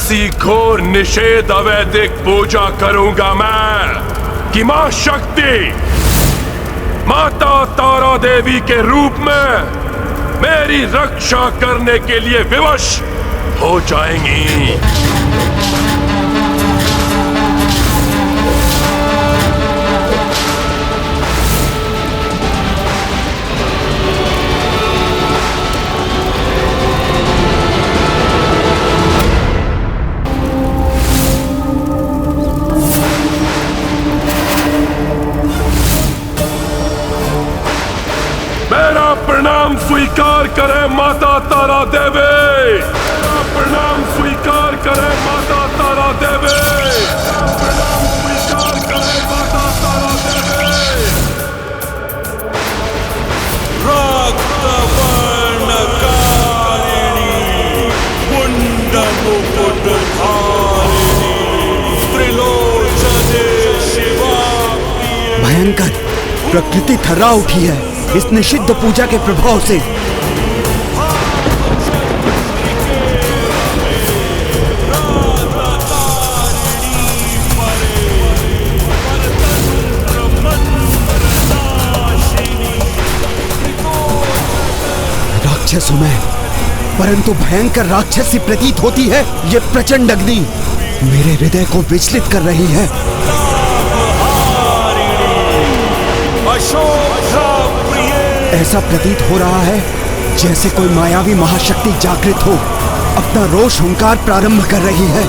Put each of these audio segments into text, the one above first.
ऐसी घोर निषेध अवैधिक पूजा करूंगा मैं कि मां शक्ति माता तारा देवी के रूप में मेरी रक्षा करने के लिए विवश हो जाएंगी। मेरा प्रणाम स्वीकार करे माता तारा देवी। मेरा प्रणाम स्वीकार करे माता तारा देवी। प्रणाम स्वीकार करे माता तारा देवी। रक्तवर्णकारिणी मुंडमुकुटधारिणी त्रिलोचने शिवा भयंकर प्रकृति थर्रा उठी है इस निषिद्ध पूजा के प्रभाव से। राक्षस हूं मैं, परंतु भयंकर राक्षसी प्रतीत होती है ये प्रचंड अग्नि मेरे हृदय को विचलित कर रही है। ऐसा प्रतीत हो रहा है जैसे कोई मायावी महाशक्ति जागृत हो अपना रोष हुंकार प्रारंभ कर रही है।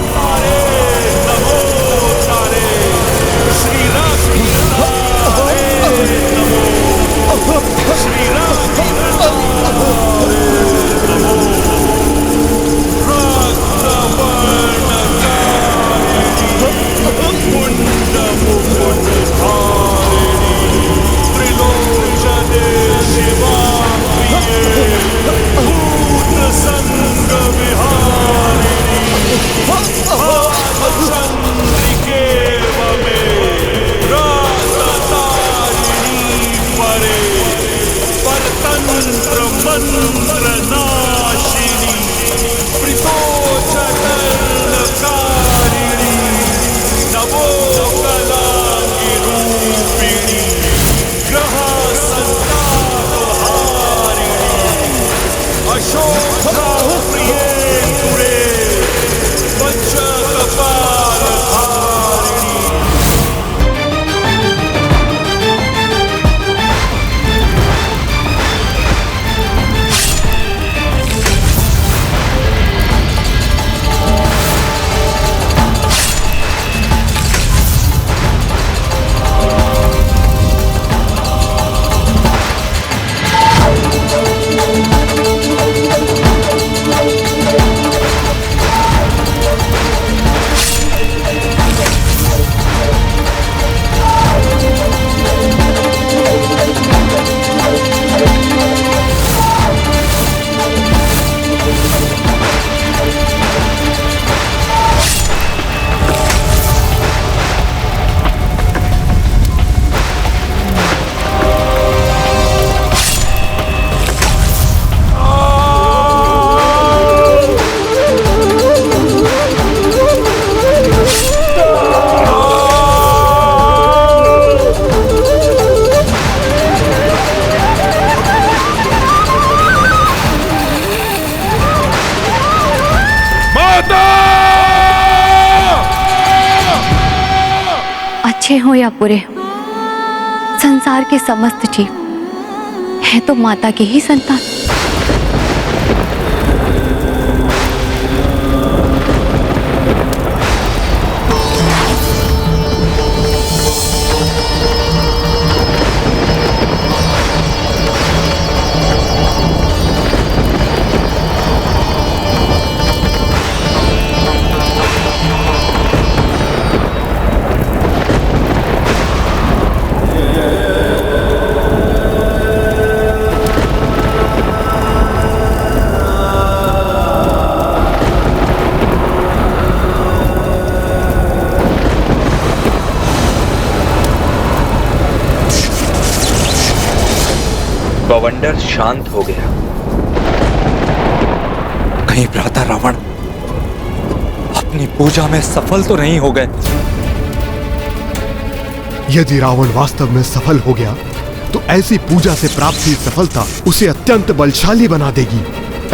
अच्छे हो या बुरे, संसार के समस्त जीव हैं तो माता के ही संतान। बवंडर शांत हो गया। कहीं भ्राता रावण अपनी पूजा में सफल तो नहीं हो गए। यदि रावण वास्तव में सफल हो गया तो ऐसी पूजा से प्राप्त हुई सफलता उसे अत्यंत बलशाली बना देगी।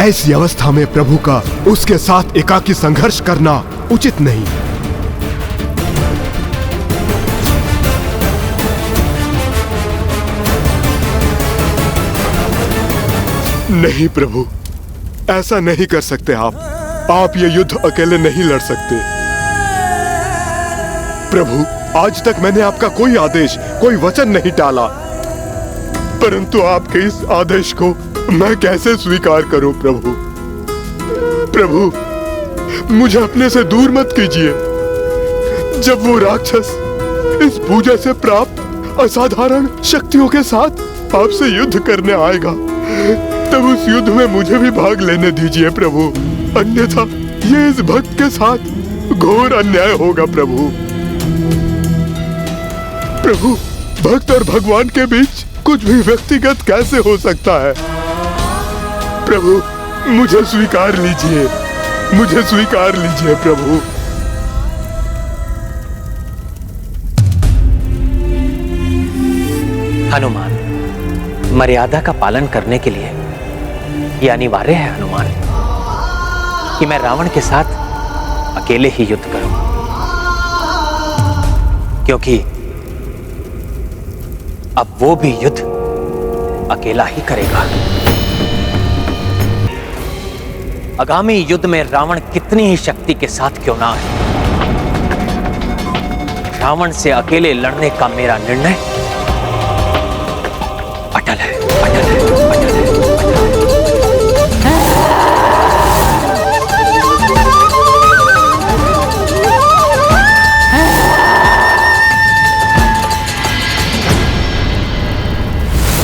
ऐसी अवस्था में प्रभु का उसके साथ एकाकी संघर्ष करना उचित नहीं। नहीं प्रभु, ऐसा नहीं कर सकते आप ये युद्ध अकेले नहीं लड़ सकते। प्रभु, आज तक मैंने आपका कोई आदेश, कोई वचन नहीं टाला, परंतु आपके इस आदेश को मैं कैसे स्वीकार करूं प्रभु? प्रभु, मुझे अपने से दूर मत कीजिए। जब वो राक्षस इस पूजा से प्राप्त असाधारण शक्तियों के साथ आपसे युद्ध करने आएगा, तब उस युद्ध में मुझे भी भाग लेने दीजिए प्रभु। अन्यथा ये इस भक्त के साथ घोर अन्याय होगा प्रभु। प्रभु, भक्त और भगवान के बीच कुछ भी व्यक्तिगत कैसे हो सकता है? प्रभु, मुझे स्वीकार लीजिए, मुझे स्वीकार लीजिए प्रभु। हनुमान, मर्यादा का पालन करने के लिए यह अनिवार्य है हनुमान कि मैं रावण के साथ अकेले ही युद्ध करूं, क्योंकि अब वो भी युद्ध अकेला ही करेगा। आगामी युद्ध में रावण कितनी ही शक्ति के साथ क्यों ना है, रावण से अकेले लड़ने का मेरा निर्णय अटल है, अटल है, अटल है, अटल है।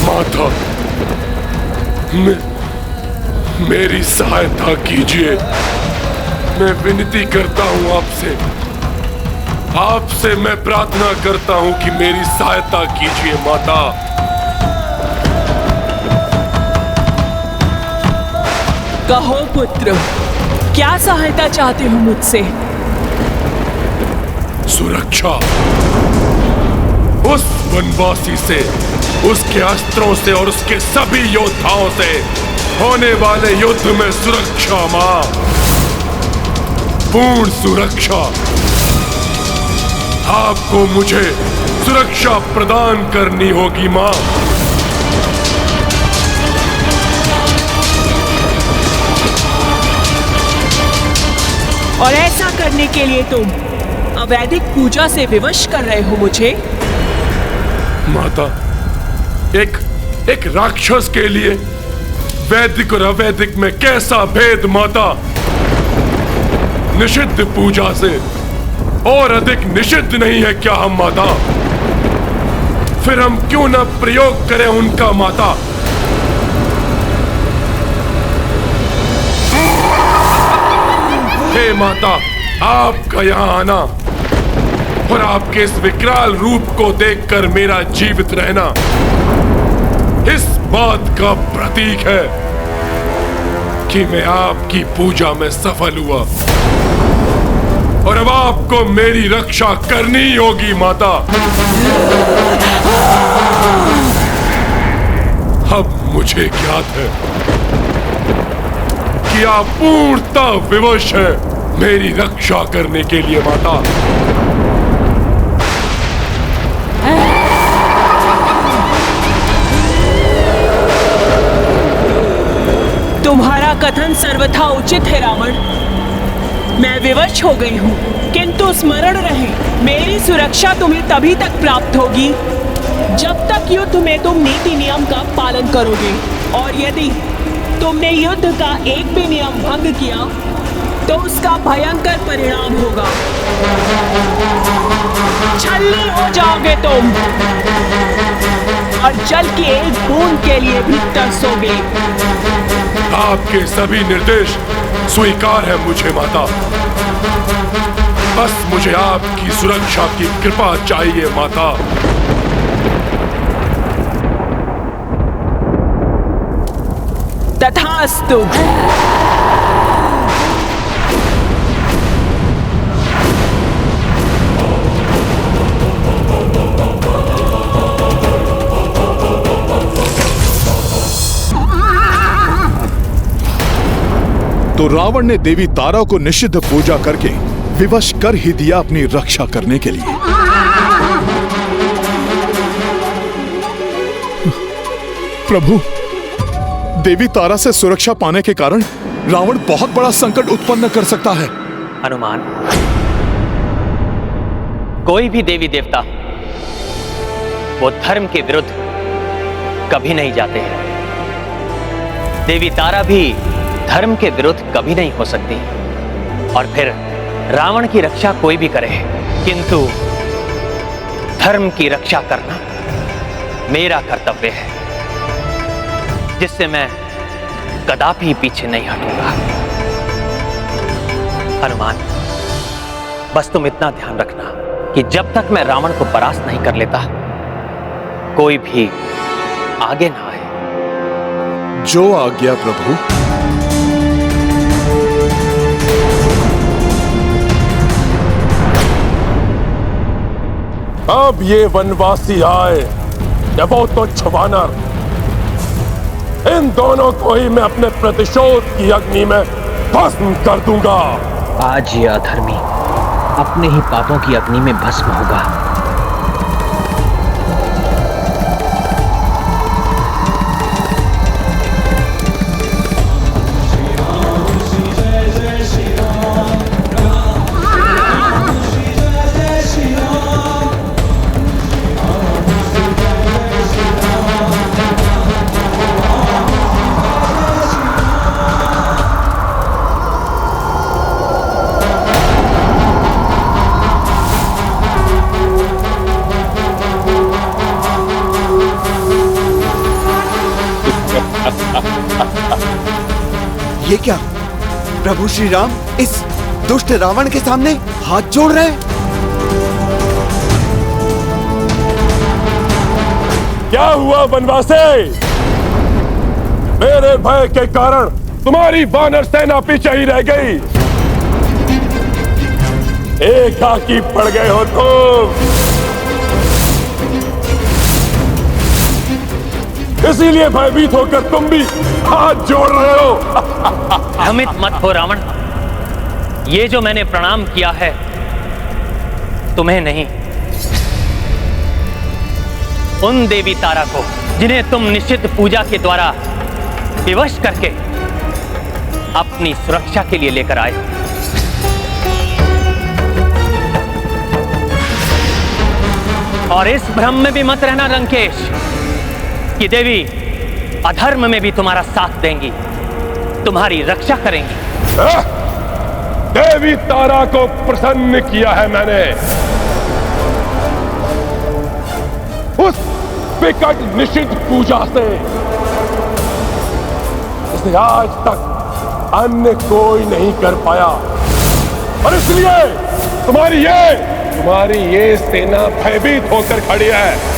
माता, मेरी सहायता कीजिए। मैं विनती करता हूं आपसे मैं प्रार्थना करता हूं कि मेरी सहायता कीजिए माता। कहो पुत्र, क्या सहायता चाहते हो मुझसे? सुरक्षा, उस वनवासी से, उसके अस्त्रों से और उसके सभी योद्धाओं से होने वाले युद्ध में सुरक्षा मां, पूर्ण सुरक्षा। आपको मुझे सुरक्षा प्रदान करनी होगी मां। और ऐसा करने के लिए तुम अवैधिक पूजा से विवश कर रहे हो मुझे? माता, एक राक्षस के लिए वैदिक और अवैदिक में कैसा भेद माता? निषिद्ध पूजा से और अधिक निषिद्ध नहीं है क्या हम माता? फिर हम क्यों न प्रयोग करें उनका माता? हे माता, आपका यहाँ आना और आपके इस विकराल रूप को देखकर मेरा जीवित रहना इस बात का प्रतीक है कि मैं आपकी पूजा में सफल हुआ और अब आपको मेरी रक्षा करनी होगी माता। अब मुझे ज्ञात है कि आप पूर्णतः विवश है मेरी रक्षा करने के लिए माता। तुम्हारा कथन सर्वथा उचित है रावण, मैं विवश हो गई हूँ, किंतु स्मरण रहे मेरी सुरक्षा तुम्हें तभी तक प्राप्त होगी जब तक युद्ध में तुम नीति नियम का पालन करोगे, और यदि तुमने युद्ध का एक भी नियम भंग किया तो उसका भयंकर परिणाम होगा। छलनी हो जाओगे तुम और जल की एक बूंद के लिए भी तरसोगे। आपके सभी निर्देश स्वीकार है मुझे माता, बस मुझे आपकी सुरक्षा की कृपा चाहिए माता। तथास्तु। तो रावण ने देवी तारा को निषिद्ध पूजा करके विवश कर ही दिया अपनी रक्षा करने के लिए। प्रभु, देवी तारा से सुरक्षा पाने के कारण रावण बहुत बड़ा संकट उत्पन्न कर सकता है। हनुमान, कोई भी देवी देवता वो धर्म के विरुद्ध कभी नहीं जाते हैं। देवी तारा भी धर्म के विरुद्ध कभी नहीं हो सकती। और फिर रावण की रक्षा कोई भी करे, किंतु धर्म की रक्षा करना मेरा कर्तव्य है, जिससे मैं कदापि पीछे नहीं हटूंगा। हनुमान, बस तुम इतना ध्यान रखना कि जब तक मैं रावण को परास्त नहीं कर लेता, कोई भी आगे ना आए। जो आज्ञा प्रभु। अब ये वनवासी आए या वो तुच्छ वानर, इन दोनों को ही मैं अपने प्रतिशोध की अग्नि में भस्म कर दूंगा। आज ये अधर्मी अपने ही पापों की अग्नि में भस्म होगा। ये क्या, प्रभु श्री राम इस दुष्ट रावण के सामने हाथ जोड़ रहे हैं? क्या हुआ वनवासी? मेरे भय के कारण तुम्हारी वानर सेना पीछे ही रह गई। एकाकी पड़ गए हो तुम, इसीलिए भयभीत होकर तुम भी हाथ जोड़ रहे हो। भ्रमित मत हो रावण, ये जो मैंने प्रणाम किया है तुम्हें नहीं, उन देवी तारा को जिन्हें तुम निषिद्ध पूजा के द्वारा विवश करके अपनी सुरक्षा के लिए लेकर आए। और इस भ्रम में भी मत रहना लंकेश कि देवी अधर्म में भी तुम्हारा साथ देंगी, तुम्हारी रक्षा करेंगी। देवी तारा को प्रसन्न किया है मैंने, उस विकट निषिद्ध पूजा से, इसे आज तक अन्य कोई नहीं कर पाया। और इसलिए तुम्हारी ये सेना भयभीत होकर खड़ी है।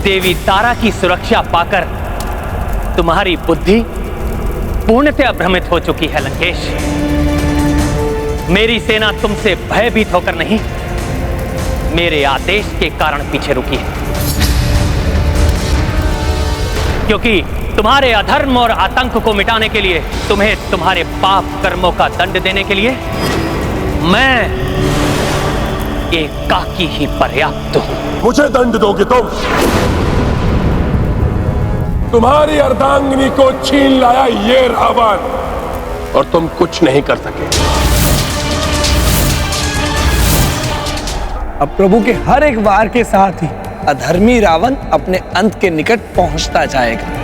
देवी तारा की सुरक्षा पाकर तुम्हारी बुद्धि पूर्णतः भ्रमित हो चुकी है लंकेश। मेरी सेना तुमसे भयभीत होकर नहीं, मेरे आदेश के कारण पीछे रुकी है। क्योंकि तुम्हारे अधर्म और आतंक को मिटाने के लिए, तुम्हें तुम्हारे पाप कर्मों का दंड देने के लिए मैं एकाकी ही पर्याप्त हूं। मुझे दंड दोगे तुम? तुम्हारी अर्धांगिनी को छीन लाया ये रावण, और तुम कुछ नहीं कर सके। अब प्रभु के हर एक वार के साथ ही अधर्मी रावण अपने अंत के निकट पहुंचता जाएगा।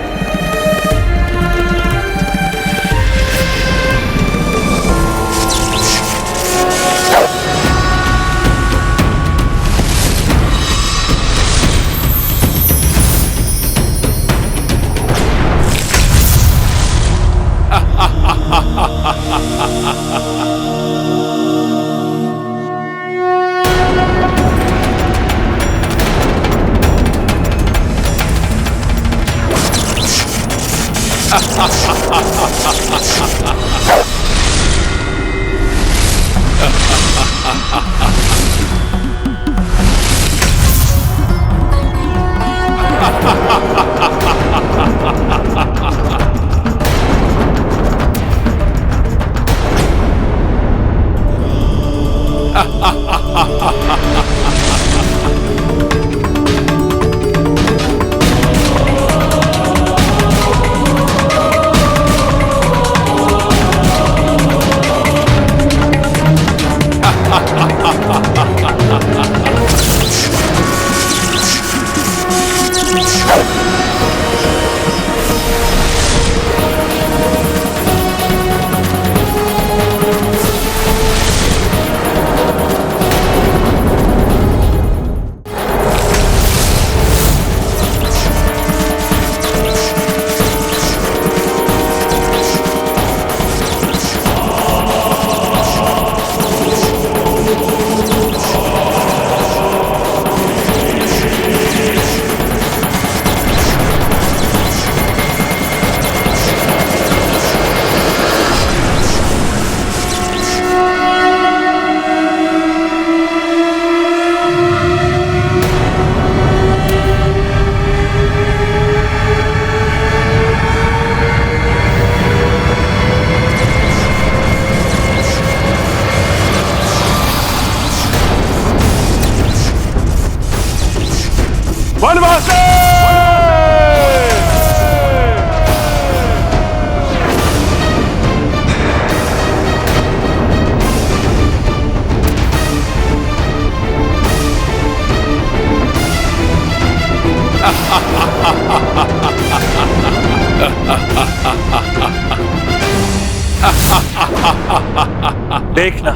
देखना,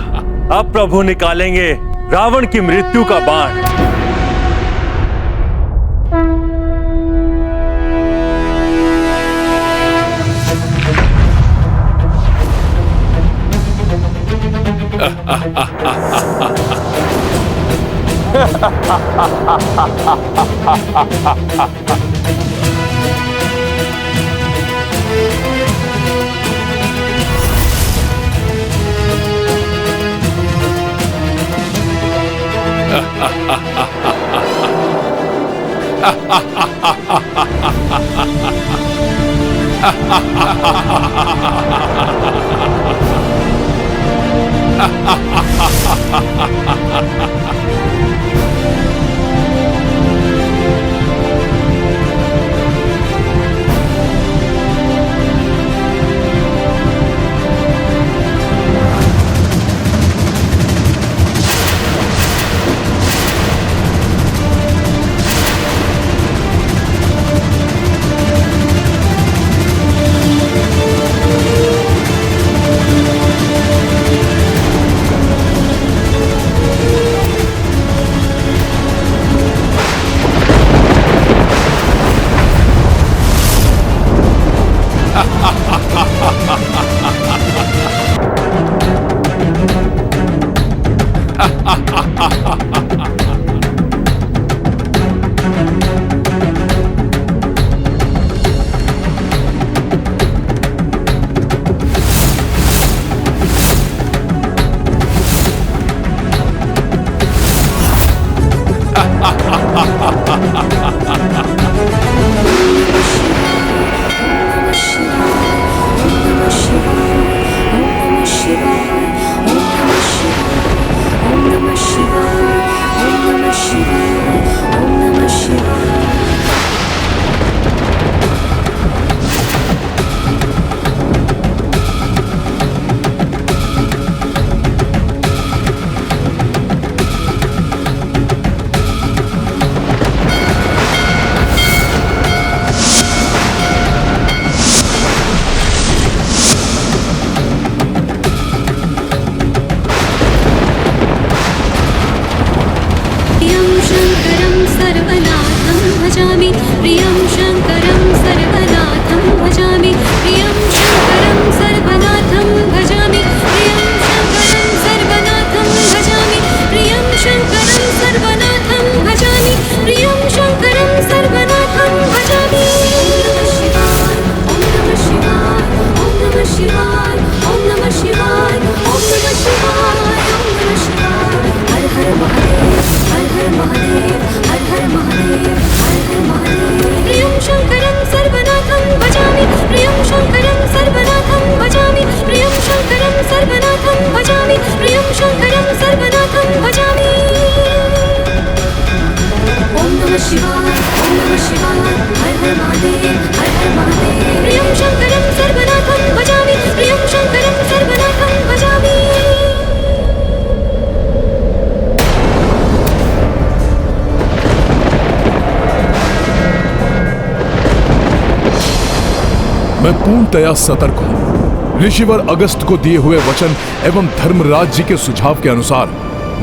अब प्रभु निकालेंगे रावण की मृत्यु का बाण। मैं पूर्णतया सतर्क हूं। ऋषिवर अगस्त को दिए हुए वचन एवं धर्मराज जी के सुझाव के अनुसार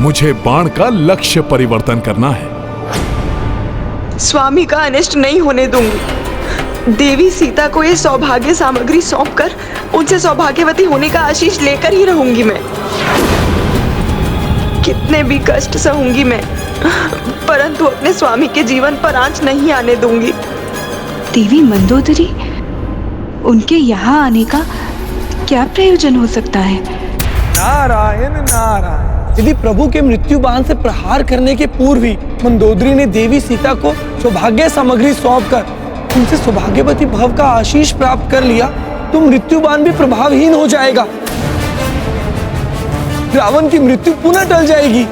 मुझे बाण का लक्ष्य परिवर्तन करना है। स्वामी का अनिष्ट नहीं होने दूंगी। देवी सीता को ये सौभाग्य सामग्री सौंपकर उनसे सौभाग्यवती होने का आशीष लेकर ही रहूंगी मैं। कितने भी कष्ट सहूंगी मैं, परंतु अपने स्वामी के जीवन पर आंच नहीं आने दूंगी। देवी मंदोदरी, उनके यहाँ आने का क्या प्रयोजन हो सकता है? नारायण नारायण। यदि प्रभु के मृत्यु बाण से प्रहार करने के पूर्व ही मंदोदरी ने देवी सीता को सौभाग्य सामग्री सौंपकर उनसे सौभाग्यवती भव का आशीष प्राप्त कर लिया तो मृत्यु बाण भी प्रभावहीन हो जाएगा। रावण की मृत्यु पुनः टल जाएगी।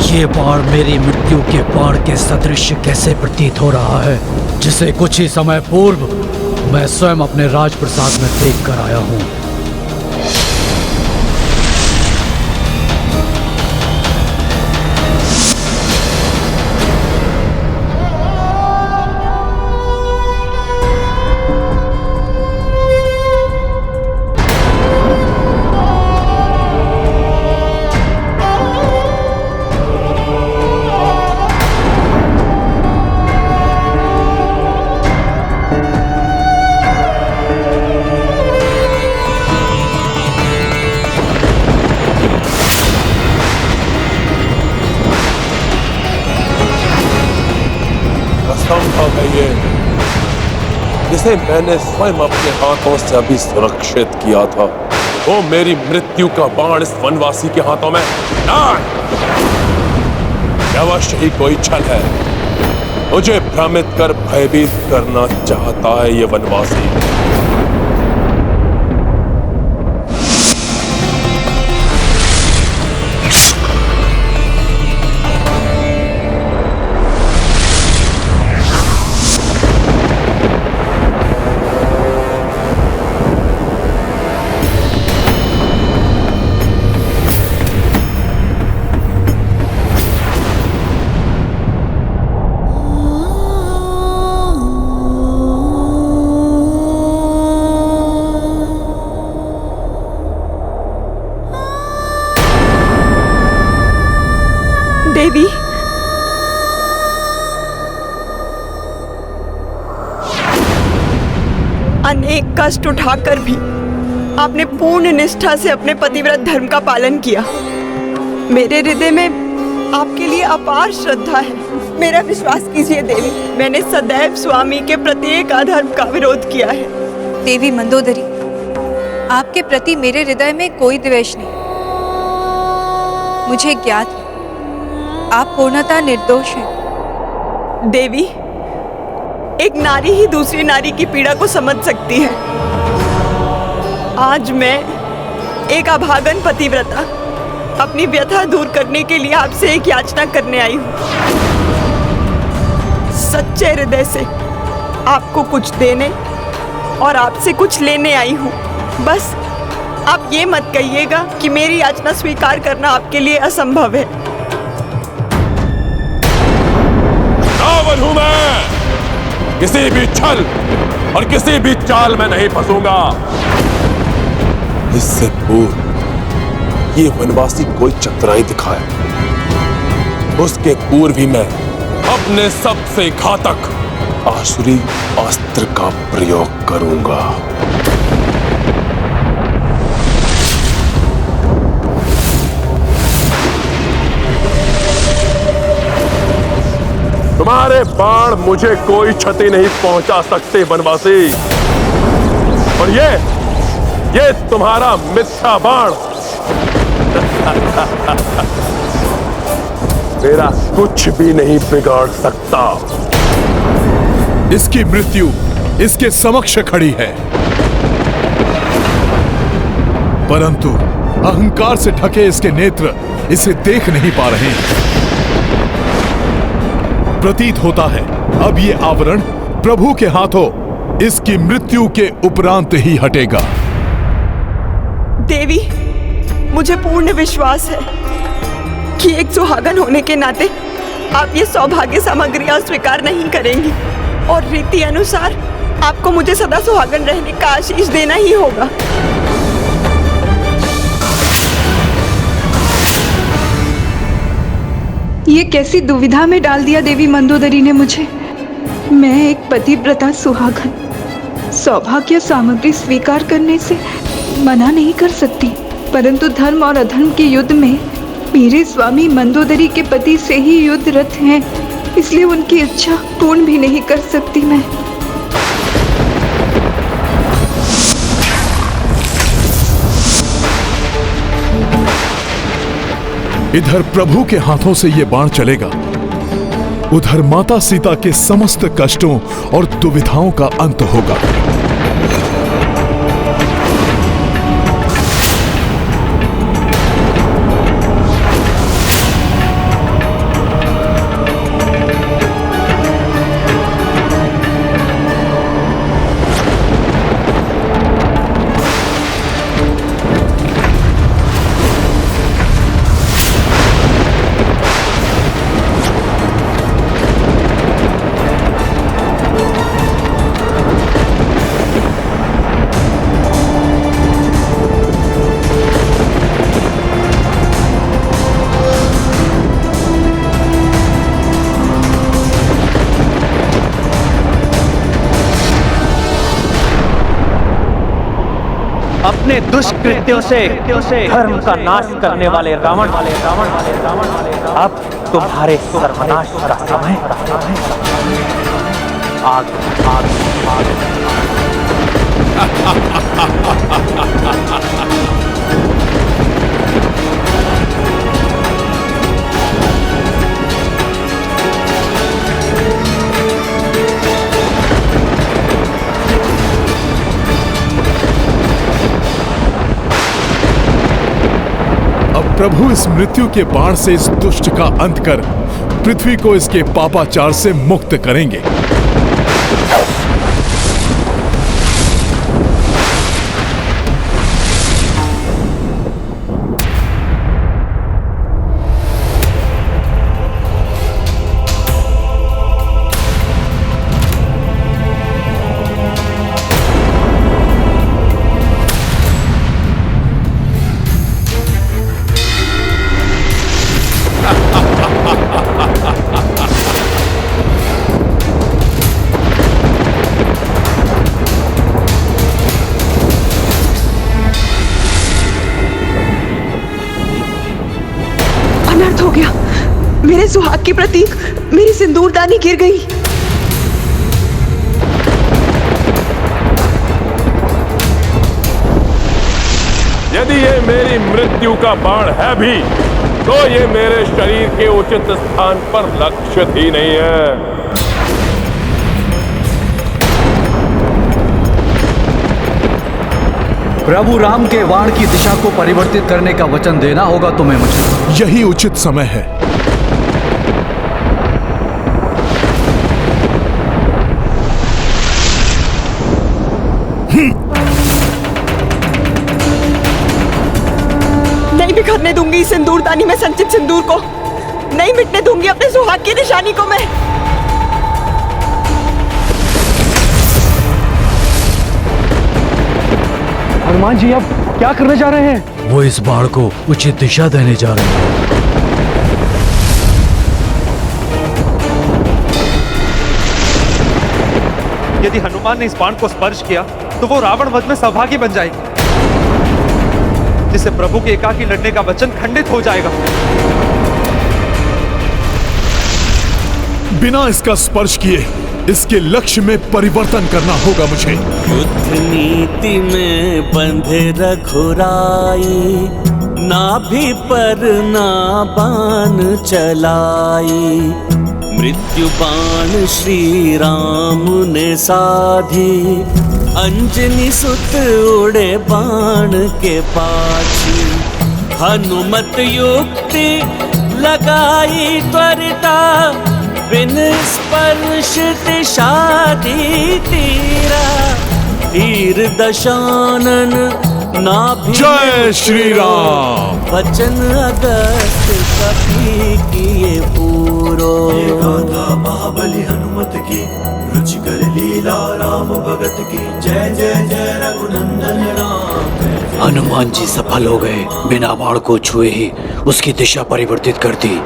ये बाण मेरी मृत्यु के बाण के सदृश कैसे प्रतीत हो रहा है, जिसे कुछ ही समय पूर्व मैं स्वयं अपने राजप्रसाद में देख कर आया हूं। है ये, जिसे मैंने स्वयं अपने हाथों से अभी सुरक्षित किया था, वो मेरी मृत्यु का बाण इस वनवासी के हाथों में नहीं। अवश्य ही कोई छल है, मुझे भ्रमित कर भयभीत करना चाहता है ये वनवासी। देवी, अनेक कष्ट उठाकर भी आपने पूर्ण निष्ठा से अपने पतिव्रत धर्म का पालन किया। मेरे हृदय में आपके लिए अपार श्रद्धा है। मेरा विश्वास कीजिए देवी, मैंने सदैव स्वामी के प्रत्येक अधर्म का विरोध किया है। देवी मंदोदरी, आपके प्रति मेरे हृदय में कोई द्वेष नहीं। मुझे ज्ञात है आप पूर्णतः निर्दोष हैं। देवी, एक नारी ही दूसरी नारी की पीड़ा को समझ सकती है। आज मैं एक अभागन पतिव्रता अपनी व्यथा दूर करने के लिए आपसे एक याचना करने आई हूँ। सच्चे हृदय से आपको कुछ देने और आपसे कुछ लेने आई हूँ। बस आप ये मत कहिएगा कि मेरी याचना स्वीकार करना आपके लिए असंभव है। रावण हूं मैं, किसी भी छल और किसी भी चाल में नहीं फंसूंगा। इससे पूर्व ये वनवासी कोई चतुराई दिखाए, उसके पूर्व ही मैं अपने सबसे घातक आसुरी अस्त्र का प्रयोग करूंगा। तुम्हारे बाण मुझे कोई क्षति नहीं पहुंचा सकते वनवासी, और ये तुम्हारा मिथ्या बाण मेरा कुछ भी नहीं बिगाड़ सकता। इसकी मृत्यु इसके समक्ष खड़ी है, परंतु अहंकार से ढके इसके नेत्र इसे देख नहीं पा रहे। प्रतीत होता है अब ये आवरण प्रभु के हाथों इसकी मृत्यु के उपरांत ही हटेगा। देवी, मुझे पूर्ण विश्वास है कि एक सुहागन होने के नाते आप ये सौभाग्य सामग्री अस्वीकार नहीं करेंगी, और रीति अनुसार आपको मुझे सदा सुहागन रहने का आशीष देना ही होगा। ये कैसी दुविधा में डाल दिया देवी मंदोदरी ने मुझे। मैं एक पतिव्रता सुहागन सौभाग्य सामग्री स्वीकार करने से मना नहीं कर सकती, परंतु धर्म और अधर्म के युद्ध में मेरे स्वामी मंदोदरी के पति से ही युद्धरत हैं, इसलिए उनकी इच्छा पूर्ण भी नहीं कर सकती मैं। इधर प्रभु के हाथों से ये बाण चलेगा, उधर माता सीता के समस्त कष्टों और दुविधाओं का अंत होगा। अपने दुष्कृत्यों से धर्म का नाश करने वाले रावण, अब तुम्हारे सर्वनाश का समय। आग आग आग। अब प्रभु इस मृत्यु के बाण से इस दुष्ट का अंत कर पृथ्वी को इसके पापाचार से मुक्त करेंगे। अनर्थ हो गया। मेरे सुहाग की प्रतीक, मेरी सिंदूरदानी गिर गई। यदि ये मेरी मृत्यु का बाण है भी, तो ये मेरे शरीर के उचित स्थान पर लक्षित ही नहीं है। प्रभु राम के वाण की दिशा को परिवर्तित करने का वचन देना होगा तुम्हें मुझे। यही उचित समय है। नहीं बिखरने दूंगी सिंदूरदानी में संचित सिंदूर को। नहीं मिटने दूंगी अपने सुहाग की निशानी को मैं। हनुमान जी अब क्या करने जा रहे हैं? वो इस बाण को उचित दिशा देने जा रहे हैं। यदि हनुमान ने इस बाण को स्पर्श किया तो वो रावण वध में सौभाग्य बन जाएगी, जिससे प्रभु के एकाकी लड़ने का वचन खंडित हो जाएगा। बिना इसका स्पर्श किए इसके लक्ष्य में परिवर्तन करना होगा मुझे। युद्ध नीति में बंधे रघुराई, नाभि पर ना बाण चलाई। मृत्यु बाण श्री राम ने साधी, अंजनी सुत उड़े बाण के पाछी। हनुमत युक्ति लगाई त्वरिता, बिन स्पर्श दिशा दी तीरा। तीर दशानन नाभि जय श्री राम। वचन अगस्त कभी किए पूरो। महाबली हनुमत की, रुचिकर लीला राम भगत की। जय जय जय रघुनंदन राम। हनुमान जी सफल हो गए। बिना बाण को छुए ही उसकी दिशा परिवर्तित कर दी।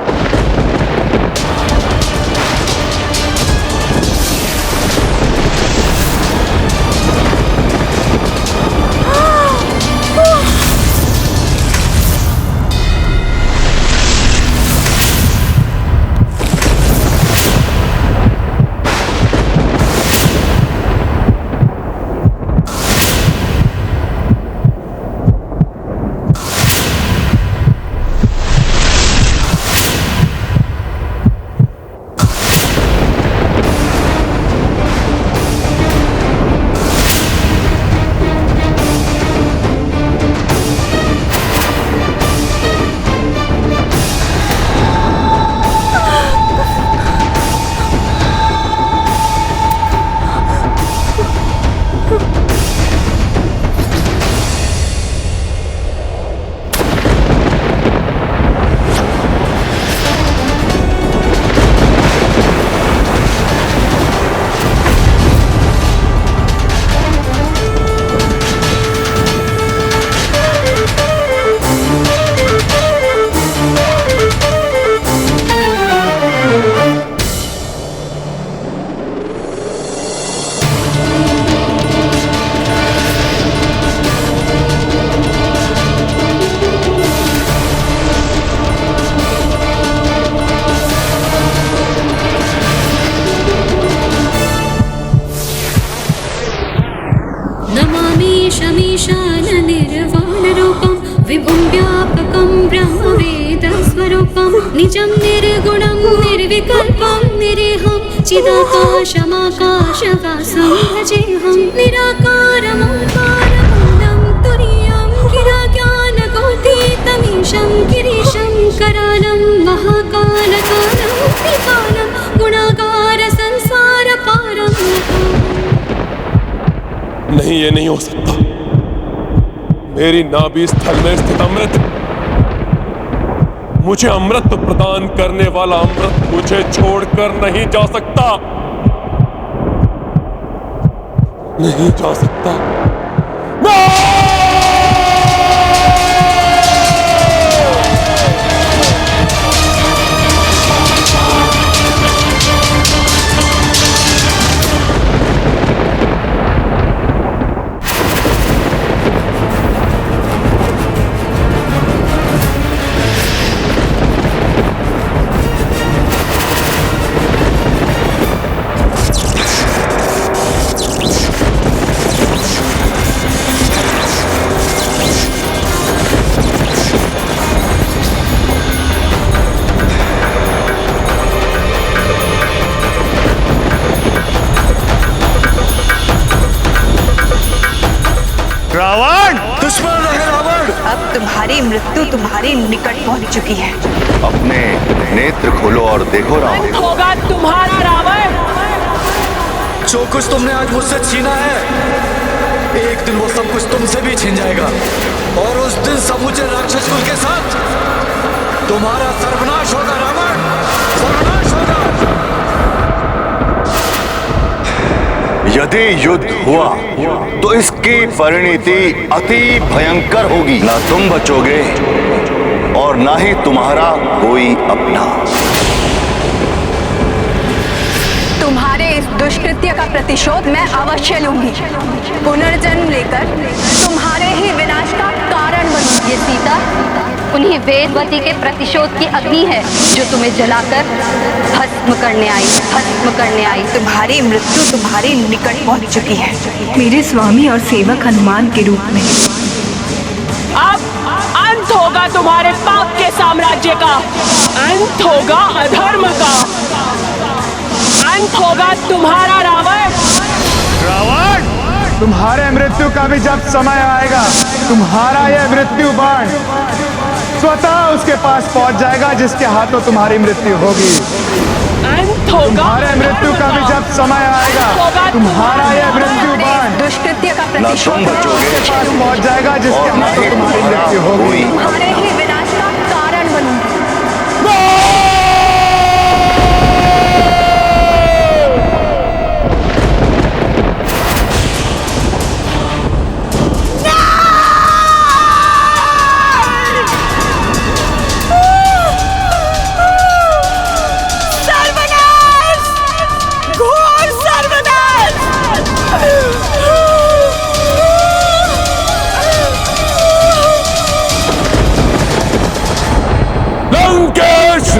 स्वरूपम निजं निर्गुणं निर्विकल्पं निरेहं चिदाकाशमाकाशवासं भजेऽहं निराकारमोकारमूलं तुरीयं गिराज्ञानगोतीतमीशं गिरीशं करालं महाकालकालं त्रिकालं गुणागार संसारपारं। नहीं, ये नहीं हो सकता। मेरी नाभि स्थल में स्थित अमृत, मुझे अमृत प्रदान करने वाला अमृत मुझे छोड़कर नहीं जा सकता, नहीं जा सकता। रावण, दुश्मन रहे रावण। अब तुम्हारी मृत्यु तुम्हारे निकट पहुंच चुकी है। अपने नेत्र खोलो और देखो रावण। होगा तुम्हारा रावण। जो कुछ तुमने आज मुझसे छीना है, एक दिन वो सब कुछ तुमसे भी छीन जाएगा, और उस दिन समूचे राक्षस कुल के साथ तुम्हारा सर्वनाश होगा रावण, सर्वनाश होगा। यदि युद्ध हुआ तो इसकी परिणति अति भयंकर होगी। ना तुम बचोगे और ना ही तुम्हारा कोई अपना। तुम्हारे इस दुष्कृत्य का प्रतिशोध मैं अवश्य लूंगी। पुनर्जन्म लेकर तुम्हारे ही विनाश का कारण बनूंगी। ये सीता उन्हीं वेदवती के प्रतिशोध की अग्नि है जो तुम्हें जलाकर भस्म करने आई, भस्म करने आई। तुम्हारी मृत्यु तुम्हारे निकट पहुंच चुकी है, मेरे स्वामी और सेवक हनुमान के रूप में। अब अंत होगा तुम्हारे पाप के साम्राज्य का, अंत होगा अधर्म का, अंत होगा तुम्हारा रावण। रावण, तुम्हारे मृत्यु का भी जब समय आएगा, तुम्हारा यह मृत्यु बाण स्वतः उसके पास पहुंच जाएगा जिसके हाथों तुम्हारी मृत्यु होगी। तुम्हारे मृत्यु का भी जब समय आएगा, तुम्हारा यह मृत्यु बाण दुष्कृत्य का प्रतिशोध उसके पास पहुंच जाएगा जिसके हाथों तुम्हारी मृत्यु होगी। तुम्हारे ही विनाश का कारण बनूंगी।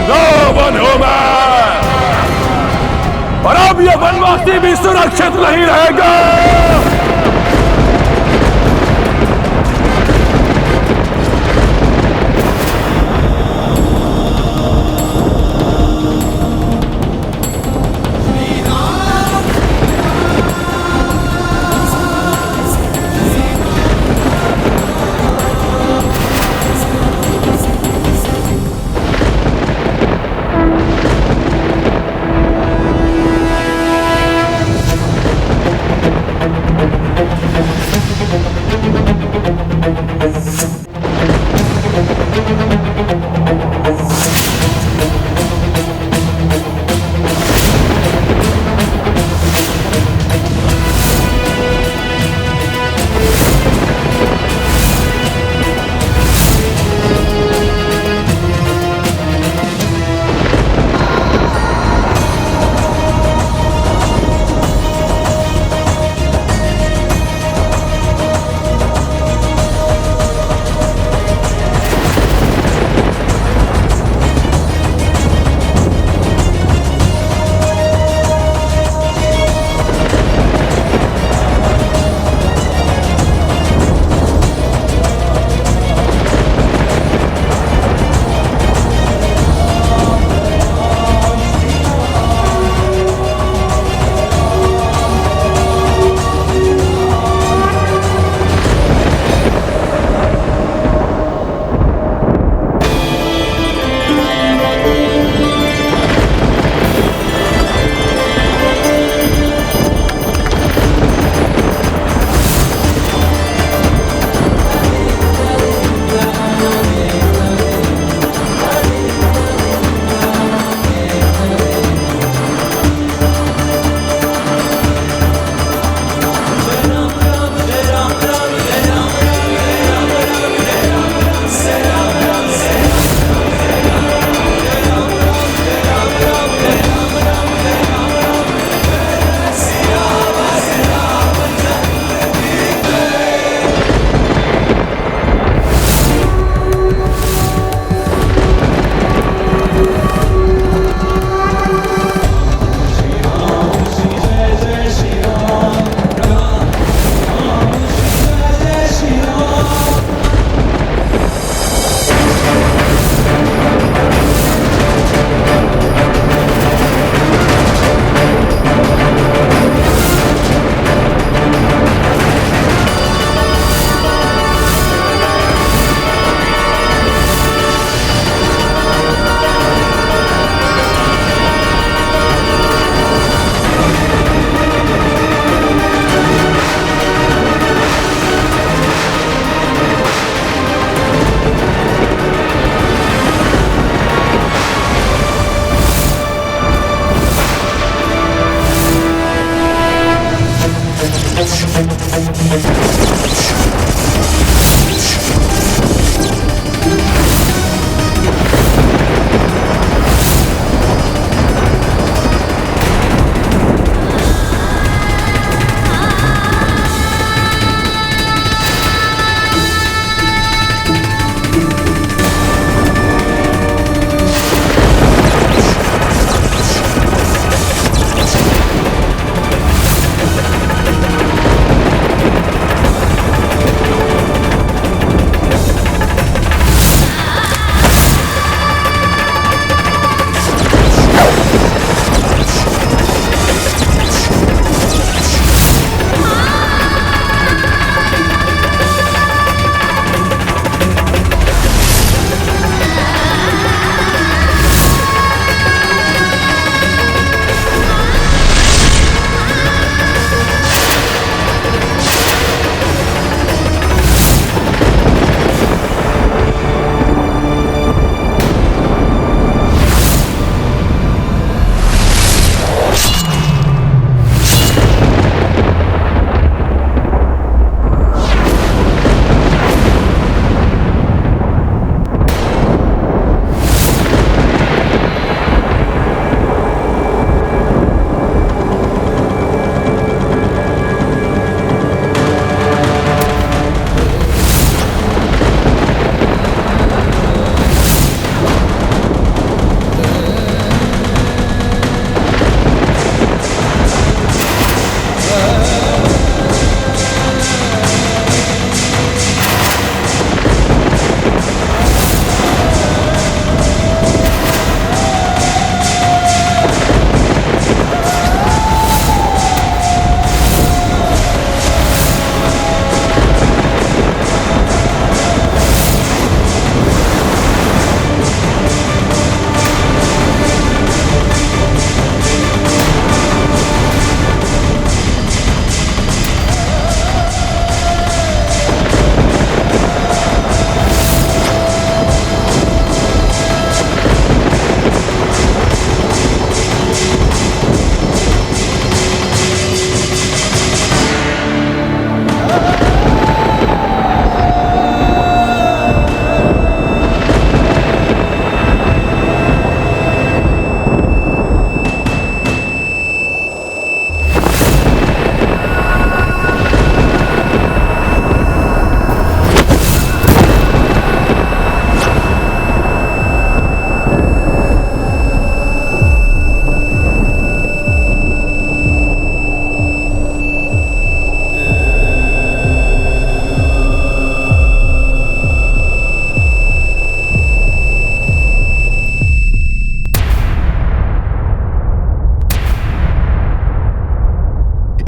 रावण हूं मैं, और अब यह वनवासी भी सुरक्षित नहीं रहेगा।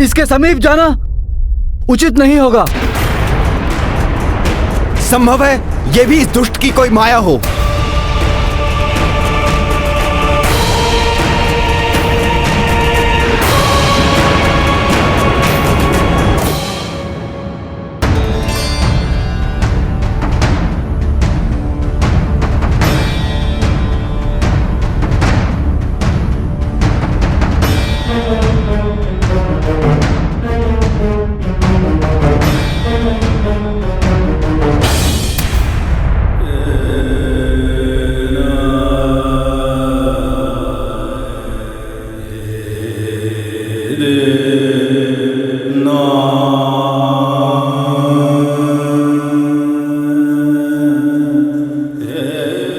इसके समीप जाना उचित नहीं होगा। संभव है ये भी इस दुष्ट की कोई माया हो।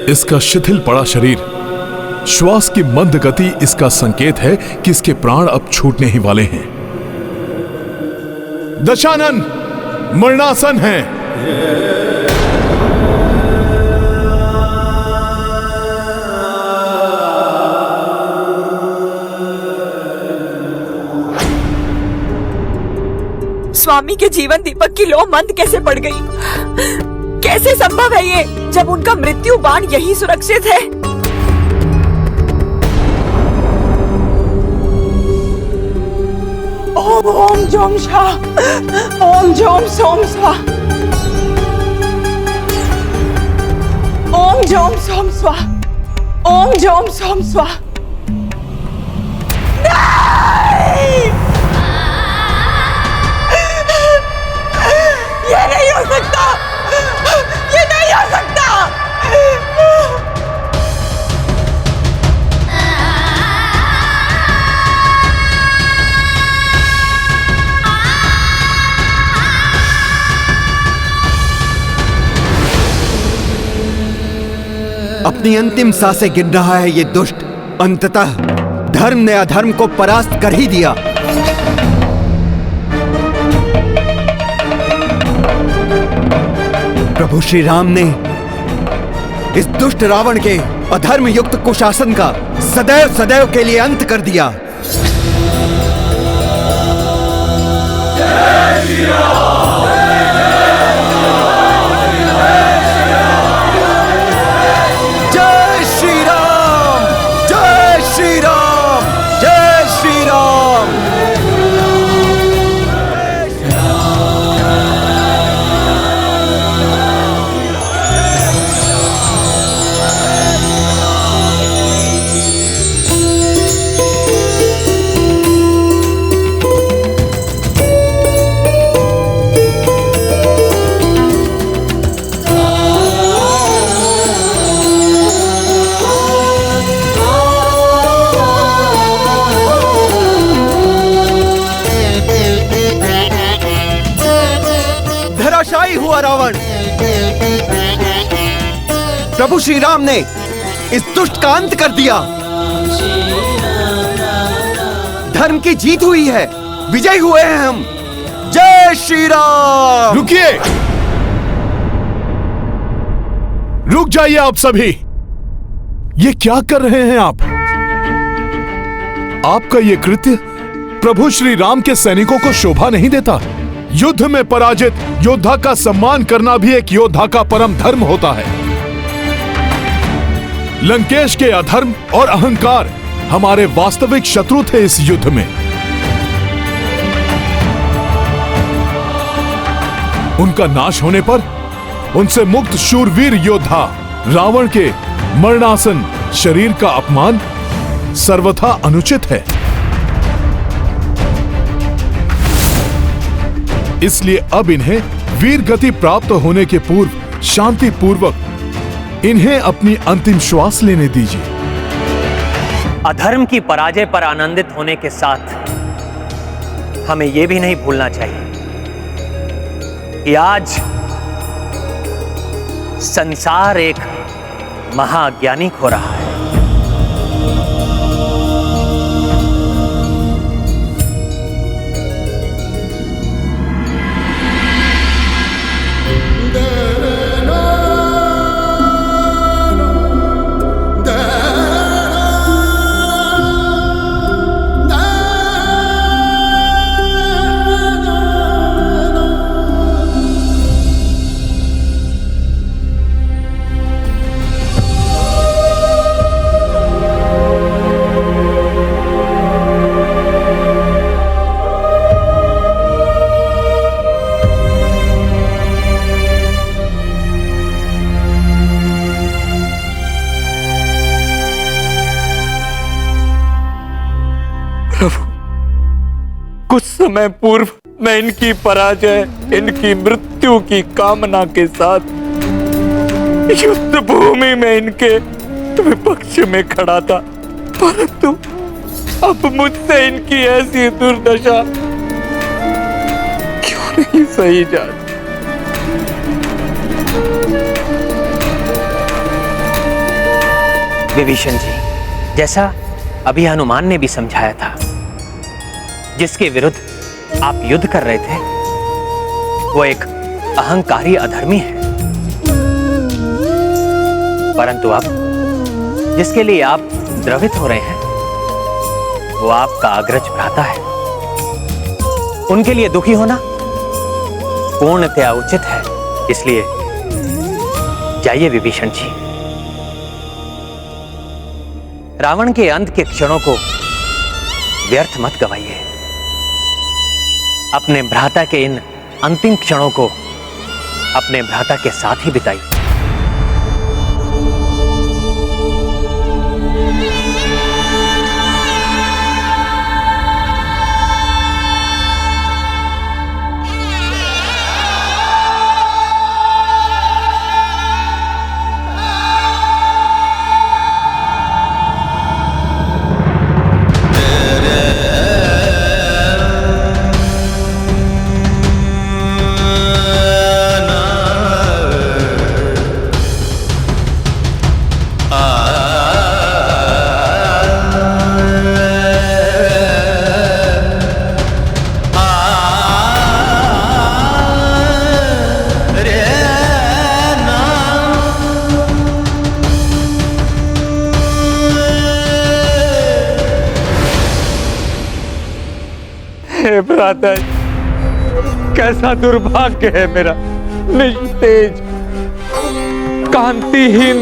इसका शिथिल पड़ा शरीर, श्वास की मंद गति इसका संकेत है कि इसके प्राण अब छूटने ही वाले हैं। दशानन मरणासन है। स्वामी के जीवन दीपक की लौ मंद कैसे पड़ गई? कैसे संभव है ये, जब उनका मृत्यु बाण यही सुरक्षित है? ओम ओम जोम शा, ओम जोम सोम स्वा, ओम जोम सोम स्वा, ओम जोम सोम स्वा। ये नहीं हो सकता, ये नहीं हो सकता। अपनी अंतिम सांसें गिन रहा है ये दुष्ट। अंततः धर्म ने अधर्म को परास्त कर ही दिया। प्रभु श्री राम ने इस दुष्ट रावण के अधर्म युक्त कुशासन का सदैव सदैव के लिए अंत कर दिया। जय श्री राम। जय श्री राम, जय श्री राम, जय श्री राम। धराशायी हुआ रावण। प्रभु श्री राम ने इस दुष्ट का अंत कर दिया। धर्म की जीत हुई है, विजयी हुए हैं हम। जय श्री राम। रुकिए, रुक जाइए आप सभी। ये क्या कर रहे हैं आप? आपका ये कृत्य प्रभु श्री राम के सैनिकों को शोभा नहीं देता। युद्ध में पराजित योद्धा का सम्मान करना भी एक योद्धा का परम धर्म होता है। लंकेश के अधर्म और अहंकार हमारे वास्तविक शत्रु थे इस युद्ध में। उनका नाश होने पर उनसे मुक्त शूरवीर योद्धा रावण के मरणासन शरीर का अपमान सर्वथा अनुचित है। इसलिए अब इन्हें वीर गति प्राप्त होने के पूर्व शांति पूर्वक इन्हें अपनी अंतिम श्वास लेने दीजिए। अधर्म की पराजय पर आनंदित होने के साथ हमें यह भी नहीं भूलना चाहिए कि आज संसार एक महाज्ञानी खो रहा है। प्रभु, कुछ समय पूर्व मैं इनकी पराजय, इनकी मृत्यु की कामना के साथ युद्ध भूमि में इनके विपक्ष में खड़ा था, परंतु अब मुझसे इनकी ऐसी दुर्दशा क्यों नहीं सही जाती? विभीषण जी, जैसा अभी हनुमान ने भी समझाया था, जिसके विरुद्ध आप युद्ध कर रहे थे वो एक अहंकारी अधर्मी है, परंतु अब जिसके लिए आप द्रवित हो रहे हैं वो आपका अग्रज भ्राता है। उनके लिए दुखी होना पूर्णतया उचित है, इसलिए जाइए विभीषण जी, रावण के अंत के क्षणों को व्यर्थ मत गवाइए। अपने भ्राता के इन अंतिम क्षणों को अपने भ्राता के साथ ही बिताइए। हे भ्राता, कैसा दुर्भाग्य है मेरा, निस्तेज, कांतिहीन,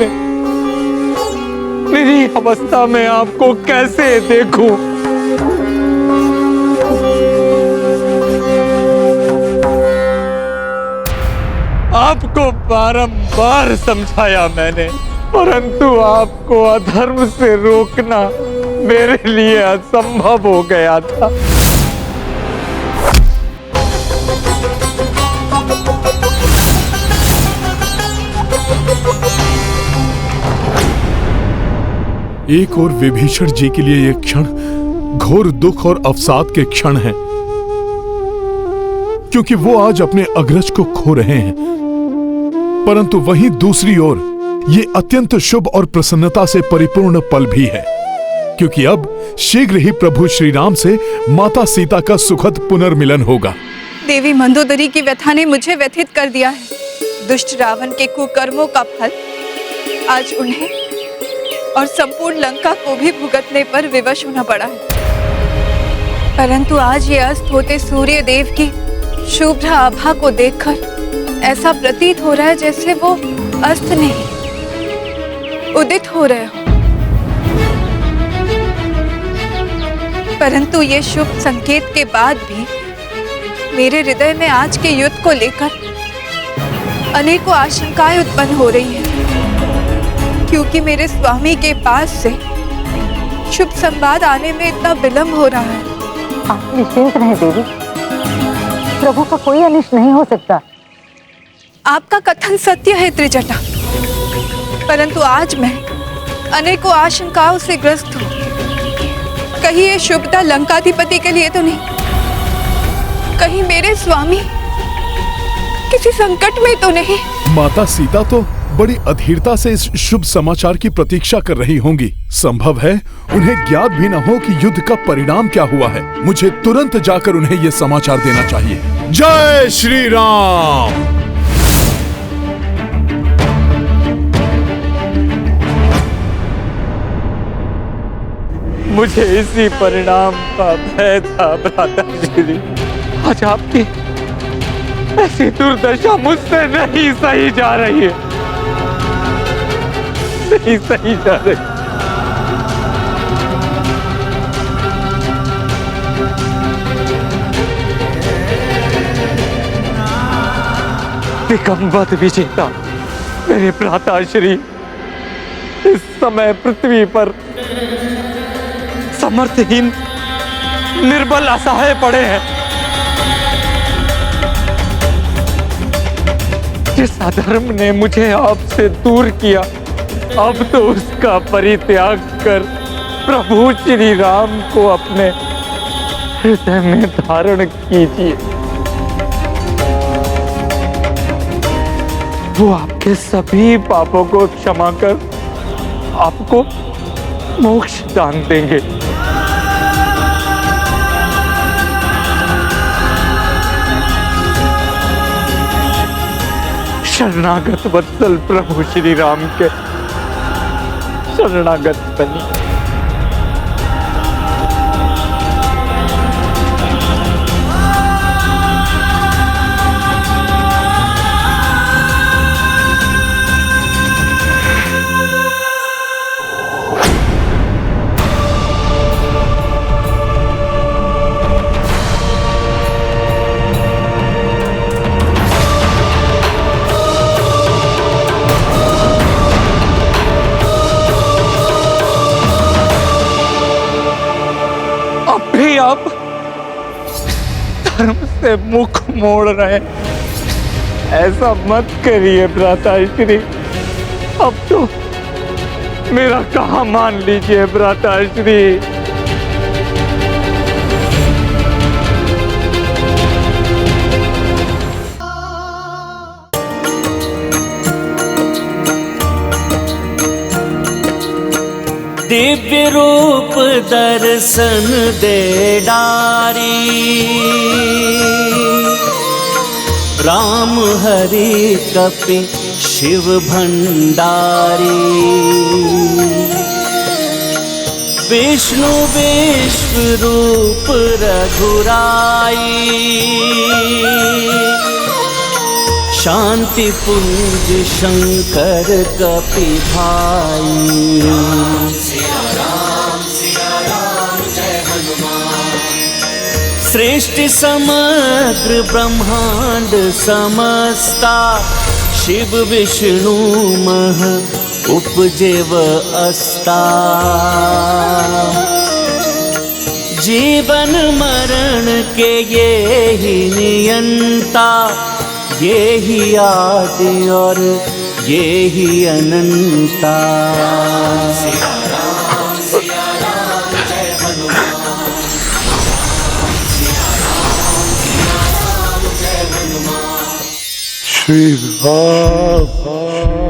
निरीह अवस्था में आपको कैसे देखूं? आपको बारंबार समझाया मैंने, परंतु आपको अधर्म से रोकना मेरे लिए असंभव हो गया था। एक और विभीषण जी के लिए यह क्षण घोर दुख और अवसाद के क्षण हैं, क्योंकि वो आज अपने अग्रज को खो रहे हैं, परंतु वहीं दूसरी ओर ये अत्यंत शुभ और प्रसन्नता से परिपूर्ण पल भी है, क्योंकि अब शीघ्र ही प्रभु श्री राम से माता सीता का सुखद पुनर्मिलन होगा। देवी मंदोदरी की व्यथा ने मुझे व्यथित कर दिया है। दुष्ट रावण के कुकर्मों का फल आज उन्हें और संपूर्ण लंका को भी भुगतने पर विवश होना पड़ा है, परंतु आज ये अस्त होते सूर्य देव की शुभ्र आभा को देखकर ऐसा प्रतीत हो रहा है जैसे वो अस्त नहीं उदित हो रहे हो। परंतु ये शुभ संकेत के बाद भी मेरे हृदय में आज के युद्ध को लेकर अनेकों आशंकाएं उत्पन्न हो रही हैं, क्योंकि मेरे स्वामी के पास से शुभ संवाद आने में इतना विलंब हो रहा है। आप निश्चिंत रहें देवी, प्रभु का कोई अनिष्ट नहीं हो सकता। आपका कथन सत्य है त्रिजटा, परंतु आज मैं अनेकों आशंकाओं से ग्रस्त हूँ। कहीं ये शुभता लंकाधिपति के लिए तो नहीं, कहीं मेरे स्वामी किसी संकट में तो नहीं? माता सीता तो बड़ी अधीरता से इस शुभ समाचार की प्रतीक्षा कर रही होंगी। संभव है उन्हें ज्ञात भी न हो कि युद्ध का परिणाम क्या हुआ है। मुझे तुरंत जाकर उन्हें यह समाचार देना चाहिए। जय श्री राम। मुझे इसी परिणाम का भय था भ्राता जी। आज आपकी ऐसी दुर्दशा मुझसे नहीं सही जा रही है, नहीं सही जा रही। दिगंबद विजेता मेरे भ्राता श्री इस समय पृथ्वी पर समर्थहीन निर्बल असहाय पड़े हैं। जिस अधर्म ने मुझे आपसे दूर किया, अब तो उसका परित्याग कर प्रभु श्री राम को अपने हृदय में धारण कीजिए। वो आपके सभी पापों को क्षमा कर आपको मोक्ष दान देंगे। शरणागत वत्सल प्रभु श्री राम के शरणागत बनी। आप धर्म से मुख मोड़ रहे, ऐसा मत करिए भ्राताश्री। अब तो मेरा कहाँ मान लीजिए भ्राताश्री। दिव्य रूप दर्शन दे डारी, राम हरि कपि शिव भंडारी। विष्णु विश्व रूप रघुराई, शांति पुंज शंकर कपि भाई। सृष्टि समग्र ब्रह्मांड समस्ता, शिव विष्णु मह उपजेव अस्ता। जीवन मरण के ये ही नियंता, ये ही आदि और ये ही अनंता। श्री राम